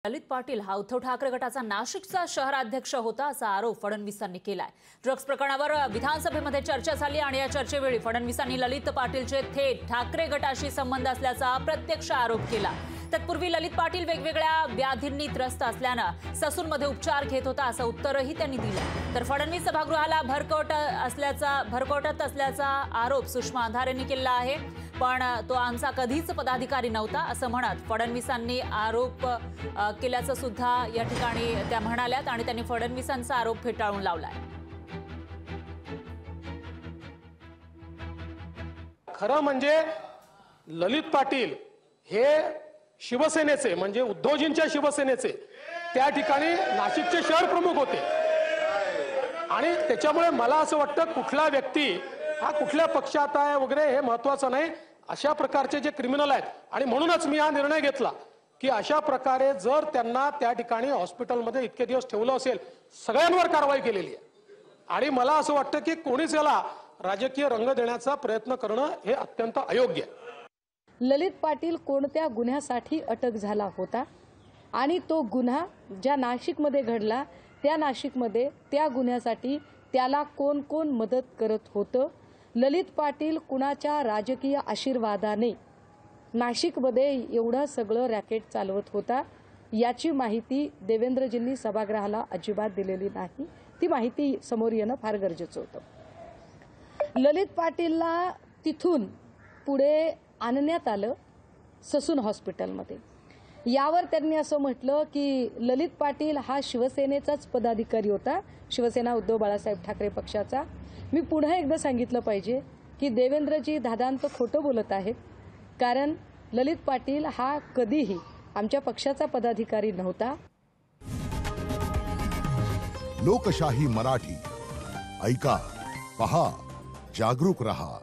ललित पाटील हा उद्धव ठाकरे गटाचा नाशिकचा शहराध्यक्ष होता असा आरोप फडणवीसांनी केलाय। ड्रग्ज प्रकरणावर विधानसभेमध्ये चर्चा झाली आणि या चर्चेवेळी फडणवीसांनी ललित पाटीलचे थेट ठाकरे गटाशी संबंध असल्याचा अप्रत्यक्ष आरोप केला। तत्पूर्वी ललित पाटील वेगवेगळ्या व्याधींनी त्रस्त असल्याने ससूनमध्ये उपचार घेत होता असं उत्तरही त्यांनी दिलं। तर फडणवीस सभागृहाला भरकटत असल्याचा आरोप सुषमा अंधारेंनी केला आहे, पण तो आमचा कधीच पदाधिकारी नव्हता असं म्हणत फडणवीसांनी आरोप केल्याचं सुद्धा या ठिकाणी त्या म्हणाल्यात आणि त्यांनी फडणवीसांचा आरोप फेटाळून लावलाय। खरं म्हणजे ललित पाटील हे शिवसेनेचे म्हणजे उद्धवजींच्या शिवसेनेचे त्या ठिकाणी नाशिकचे शहर प्रमुख होते आणि त्याच्यामुळे मला असं वाटतं कुठला व्यक्ती हा कुठल्या पक्षात आहे वगैरे हे महत्त्वाचं नाही। अशा प्रकारचे जे क्रिमिनल आहेत आणि म्हणूनच मी हा निर्णय घेतला की अशा प्रकारे जर त्यांना त्या ठिकाणी हॉस्पिटलमध्ये इतके दिवस ठेवलं असेल सगळ्यांवर कारवाई केलेली आहे आणि मला असं वाटतं की कोणीच याला राजकीय रंग देण्याचा प्रयत्न करणं हे अत्यंत अयोग्य आहे। ललित पाटील कोणत्या गुन्ह्यासाठी अटक झाला होता आणि तो गुन्हा ज्या नाशिकमध्ये घडला त्या नाशिकमध्ये त्या गुन्ह्यासाठी त्याला कोण कोण मदत करत होतं, ललित पाटील कुणाच्या राजकीय आशीर्वादाने नाशिकमध्ये एवढं सगळं रॅकेट चालवत होता याची माहिती देवेंद्रजींनी सभागृहाला अजिबात दिलेली नाही। ती माहिती समोर येणं फार गरजेचं होतं। ललित पाटीलला तिथून पुढे आणण्यात आलं ससून हॉस्पिटलमध्ये। यावर त्यांनी असं म्हटलं की ललित पाटील हा शिवसेनेचाच पदाधिकारी होता, शिवसेना उद्धव बाळासाहेब ठाकरे पक्षाचा। मी पुन्हा एकदा सांगितलं पाहिजे की देवेंद्रजी दादांत खोटं बोलत आहेत, कारण ललित पाटील हा कधीही आमच्या पक्षाचा पदाधिकारी नव्हता। लोकशाही मराठी ऐका, पहा, जागरूक रहा।